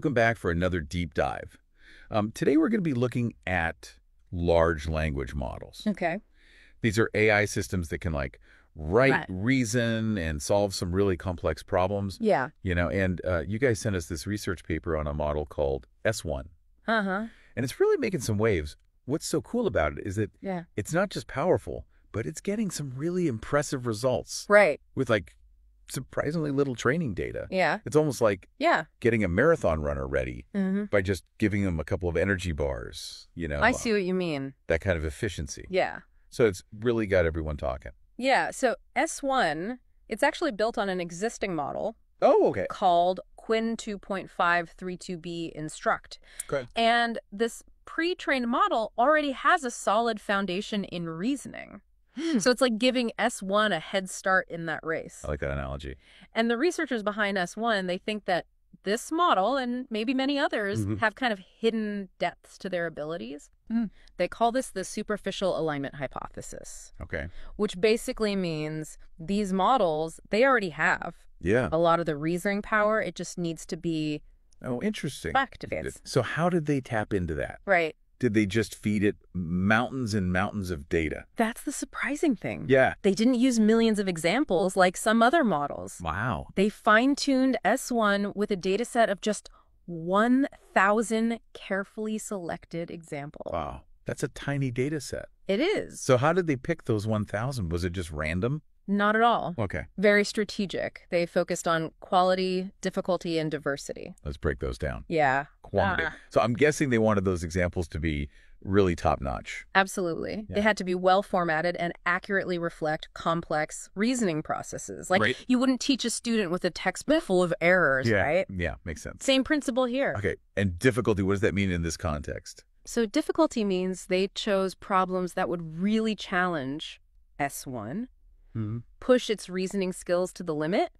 Welcome back for another deep dive. Today we're going to be looking at large language models. Okay. These are AI systems that can write, Right. reason, and solve some really complex problems. Yeah. And you guys sent us this research paper on a model called S1. Uh-huh. And it's really making some waves. What's so cool about it is that Yeah. it's not just powerful, but it's getting some really impressive results Right. with surprisingly little training data. Yeah. It's almost like Yeah. getting a marathon runner ready Mm-hmm. by just giving them a couple of energy bars, I see what you mean. that kind of efficiency. Yeah. So it's really got everyone talking. Yeah. So S1, it's actually built on an existing model Oh, okay. called Quinn 2.532B Instruct. Good. And this pre-trained model already has a solid foundation in reasoning. So it's like giving S1 a head start in that race. I like that analogy. And the researchers behind S1, they think that this model, and maybe many others, have kind of hidden depths to their abilities. They call this the superficial alignment hypothesis, Okay. which basically means these models, they already have Yeah. a lot of the reasoning power. It just needs to be Oh, interesting. activated. So how did they tap into that? Right. Did they just feed it mountains and mountains of data? That's the surprising thing. Yeah. They didn't use millions of examples like some other models. Wow. They fine-tuned S1 with a data set of just 1,000 carefully selected examples. Wow. That's a tiny data set. It is. So how did they pick those 1,000? Was it just random? Not at all. Okay. Very strategic. They focused on quality, difficulty, and diversity. Let's break those down. Yeah. Quantity. So I'm guessing they wanted those examples to be really top-notch. Absolutely. Yeah. They had to be well formatted and accurately reflect complex reasoning processes. Like, Right. you wouldn't teach a student with a textbook full of errors, right? Yeah, makes sense. Same principle here. Okay. And difficulty, what does that mean in this context? So difficulty means they chose problems that would really challenge S1, push its reasoning skills to the limit.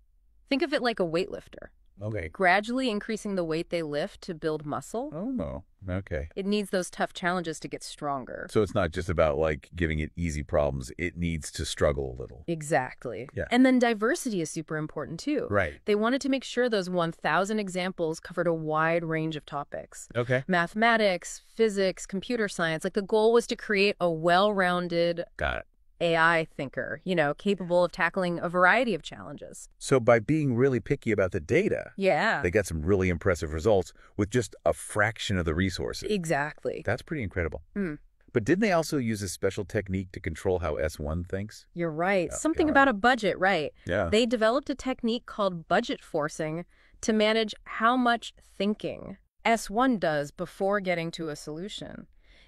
Think of it like a weightlifter, Okay. gradually increasing the weight they lift to build muscle. Oh, no. Okay. It needs those tough challenges to get stronger. So it's not just about giving it easy problems. It needs to struggle a little. Exactly. Yeah. And then diversity is super important too. Right. They wanted to make sure those 1,000 examples covered a wide range of topics. Okay. Mathematics, physics, computer science. Like, the goal was to create a well-rounded Got it. AI thinker, capable of tackling a variety of challenges. So by being really picky about the data, Yeah, they got some really impressive results with just a fraction of the resources. exactly. That's pretty incredible. Hmm. But didn't they also use a special technique to control how S1 thinks? You're right. Oh, Something God. about a budget, right? Yeah. They developed a technique called budget forcing to manage how much thinking S1 does before getting to a solution.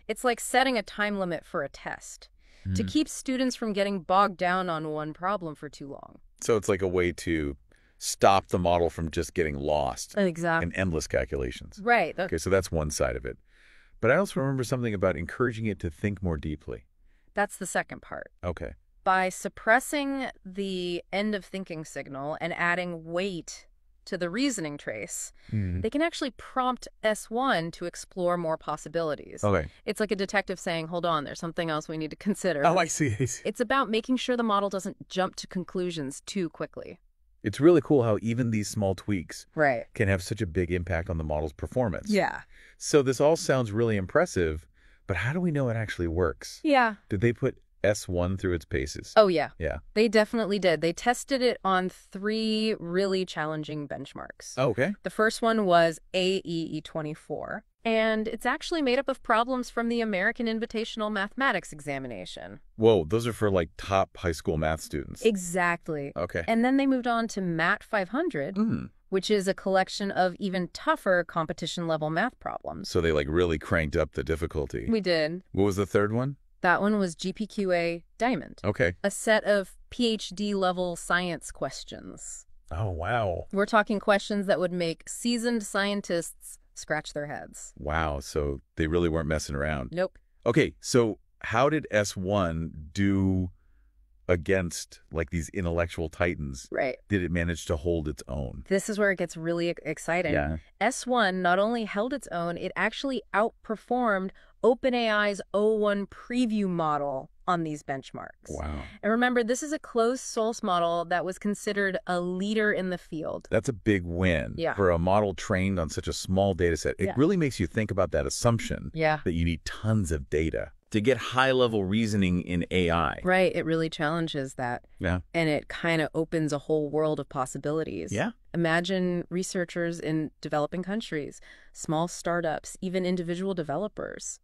It's like setting a time limit for a test to keep students from getting bogged down on one problem for too long. So it's like a way to stop the model from just getting lost Exactly. in endless calculations. Right. Okay, so that's one side of it. But I also remember something about encouraging it to think more deeply. That's the second part. Okay. By suppressing the end of thinking signal and adding weight to the reasoning trace, they can actually prompt S1 to explore more possibilities. Okay. It's like a detective saying, hold on, there's something else we need to consider. Oh, I see. It's about making sure the model doesn't jump to conclusions too quickly. It's really cool how even these small tweaks Right. can have such a big impact on the model's performance. Yeah. So this all sounds really impressive, but how do we know it actually works? Yeah. Did they put S1 through its paces? Oh, yeah. Yeah. They definitely did. They tested it on 3 really challenging benchmarks. Oh, okay. The first one was AEE24, and it's actually made up of problems from the American Invitational Mathematics Examination. Whoa, those are for top high school math students. Exactly. Okay. And then they moved on to MAT 500, which is a collection of even tougher competition-level math problems. So they really cranked up the difficulty. We did. What was the third one? That one was GPQA Diamond, Okay. a set of PhD-level science questions. Oh, wow. We're talking questions that would make seasoned scientists scratch their heads. Wow. So they really weren't messing around. Nope. Okay. So how did S1 do against these intellectual titans? Right. Did it manage to hold its own? This is where it gets really exciting. Yeah. S1 not only held its own, it actually outperformed OpenAI's O1 preview model on these benchmarks. Wow. And remember, this is a closed source model that was considered a leader in the field. That's a big win. Yeah. For a model trained on such a small data set. It Yeah. really makes you think about that assumption Yeah. that you need tons of data to get high-level reasoning in AI. Right. It really challenges that. Yeah. And it kind of opens a whole world of possibilities. Yeah. Imagine researchers in developing countries, small startups, even individual developers,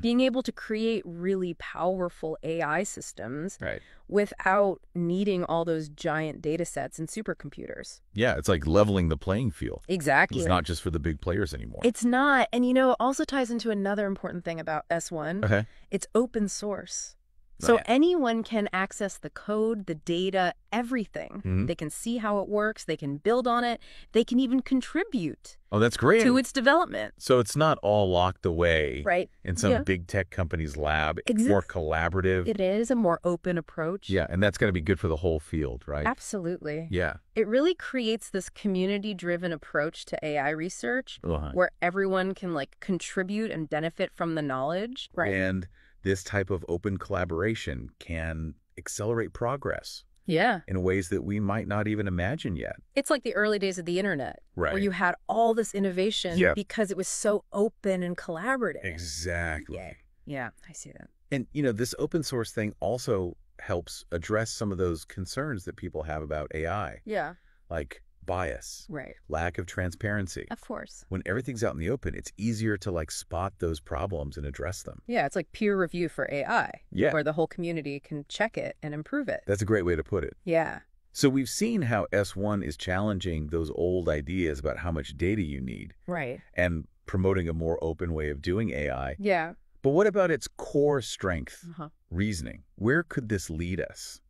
being able to create really powerful AI systems Right. without needing all those giant data sets and supercomputers. Yeah, it's like leveling the playing field. Exactly. It's not just for the big players anymore. It's not. And, it also ties into another important thing about S1. Okay. It's open source. So Right. anyone can access the code, the data, everything. Mhm. They can see how it works. They can build on it. They can even contribute Oh, that's great. to its development. So it's not all locked away Right. in some Yeah. big tech company's lab. It's Exa- more collaborative. It is a more open approach. Yeah, and that's going to be good for the whole field, right? Absolutely. Yeah. It really creates this community-driven approach to AI research Uh-huh. where everyone can contribute and benefit from the knowledge. And this type of open collaboration can accelerate progress Yeah. in ways that we might not even imagine yet. It's like the early days of the internet, Right. where you had all this innovation Yep. because it was so open and collaborative. Exactly. Yeah, I see that. And, this open source thing also helps address some of those concerns that people have about AI, Yeah, like bias, right. lack of transparency. Of course. When everything's out in the open, it's easier to spot those problems and address them. Yeah, it's like peer review for AI, Yeah. where the whole community can check it and improve it. That's a great way to put it. Yeah. So we've seen how S1 is challenging those old ideas about how much data you need Right. and promoting a more open way of doing AI. Yeah. But what about its core strength, Uh-huh. reasoning? Where could this lead us?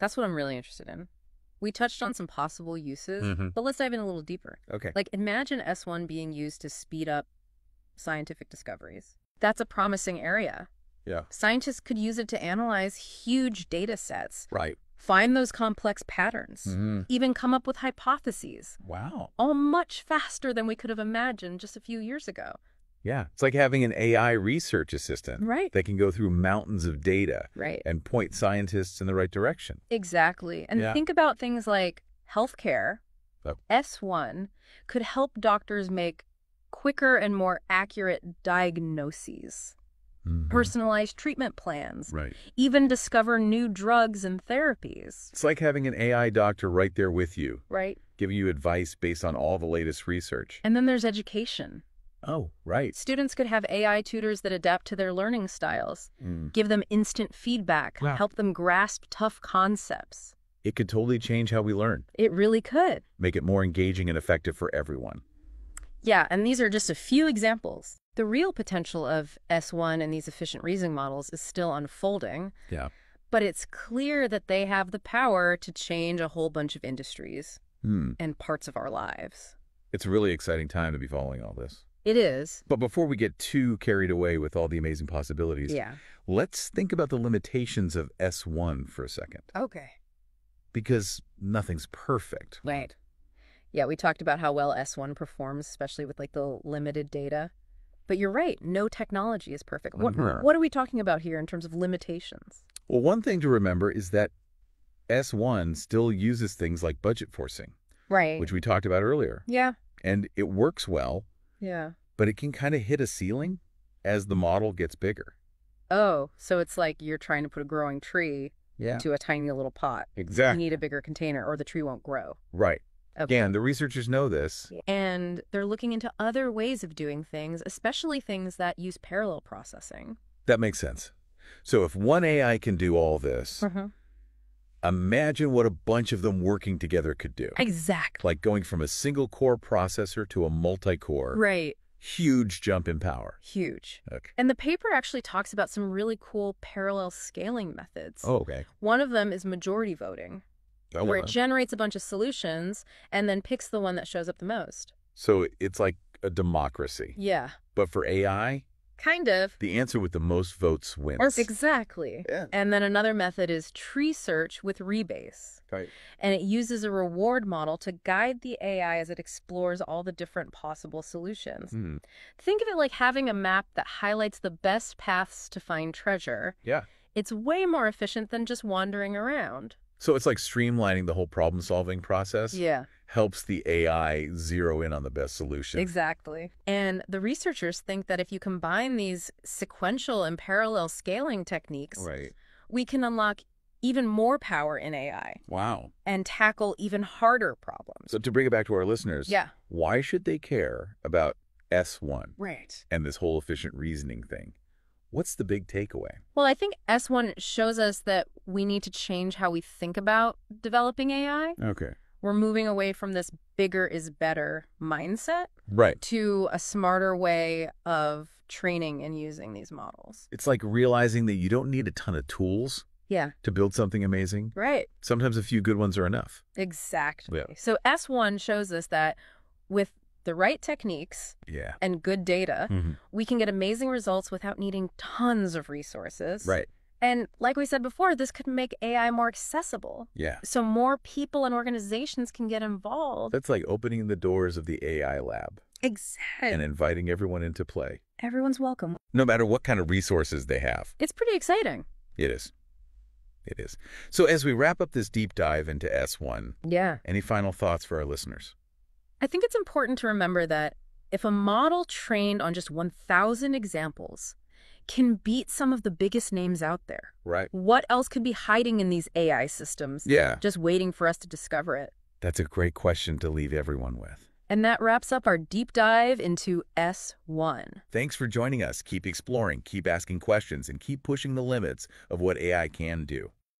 That's what I'm really interested in. We touched on some possible uses, Mhm. but let's dive in a little deeper. Okay. Imagine S1 being used to speed up scientific discoveries. That's a promising area. Yeah. Scientists could use it to analyze huge data sets, Right. find those complex patterns, Mhm. even come up with hypotheses, Wow. all much faster than we could have imagined just a few years ago. Yeah. It's like having an AI research assistant Right. that can go through mountains of data Right. and point scientists in the right direction. Exactly. And Yeah. think about things like healthcare. Oh. S1 could help doctors make quicker and more accurate diagnoses, Mhm. personalized treatment plans, Right. even discover new drugs and therapies. It's like having an AI doctor right there with you, Right. giving you advice based on all the latest research. And then there's education. Oh, right. Students could have AI tutors that adapt to their learning styles, Mm. give them instant feedback, Wow. help them grasp tough concepts. It could totally change how we learn, It really could. make it more engaging and effective for everyone. Yeah, and these are just a few examples. The real potential of S1 and these efficient reasoning models is still unfolding, Yeah. but it's clear that they have the power to change a whole bunch of industries and parts of our lives. It's a really exciting time to be following all this. It is. But before we get too carried away with all the amazing possibilities, Yeah. let's think about the limitations of S1 for a second, Okay. because nothing's perfect. Right. Yeah, we talked about how well S1 performs, especially with the limited data. But you're right, no technology is perfect. Mhm. What are we talking about here in terms of limitations? Well, one thing to remember is that S1 still uses things like budget forcing, Right. which we talked about earlier. Yeah. And it works well, Yeah. but it can kind of hit a ceiling as the model gets bigger. Oh, so it's like you're trying to put a growing tree Yeah. to a tiny little pot. You Exactly. need a bigger container or the tree won't grow. Right. Okay. Again, the researchers know this. And they're looking into other ways of doing things, especially things that use parallel processing. That makes sense. So if one AI can do all this, imagine what a bunch of them working together could do. Exactly. Like going from a single core processor to a multi-core. Right. Huge jump in power. Huge. Okay. And the paper actually talks about some really cool parallel scaling methods. Oh, okay. One of them is majority voting, Oh, where well. it generates a bunch of solutions and then picks the one that shows up the most. So it's like a democracy. Yeah. But for AI, Kind of. the answer with the most votes wins. Exactly. Yeah. And then another method is tree search with rebase. Right. And it uses a reward model to guide the AI as it explores all the different possible solutions. Think of it like having a map that highlights the best paths to find treasure. Yeah. It's way more efficient than just wandering around. So it's like streamlining the whole problem-solving process. Yeah. Helps the AI zero in on the best solution. Exactly. And the researchers think that if you combine these sequential and parallel scaling techniques, Right. we can unlock even more power in AI Wow. and tackle even harder problems. So to bring it back to our listeners, Yeah. why should they care about S1 Right. and this whole efficient reasoning thing? What's the big takeaway? Well, I think S1 shows us that we need to change how we think about developing AI. Okay. We're moving away from this bigger is better mindset Right. to a smarter way of training and using these models. It's like realizing that you don't need a ton of tools Yeah. to build something amazing. Right. Sometimes a few good ones are enough. Exactly. Yeah. So S1 shows us that with the right techniques Yeah. and good data, Mm-hmm. we can get amazing results without needing tons of resources. Right. And like we said before, this could make AI more accessible. Yeah. So more people and organizations can get involved. That's like opening the doors of the AI lab Exactly. and inviting everyone into play, Everyone's welcome. no matter what kind of resources they have. It's pretty exciting. It is. It is. So as we wrap up this deep dive into S1, Yeah. any final thoughts for our listeners? I think it's important to remember that if a model trained on just 1,000 examples can beat some of the biggest names out there, Right. what else could be hiding in these AI systems Yeah. just waiting for us to discover it? That's a great question to leave everyone with. And that wraps up our deep dive into S1. Thanks for joining us. Keep exploring, keep asking questions, and keep pushing the limits of what AI can do.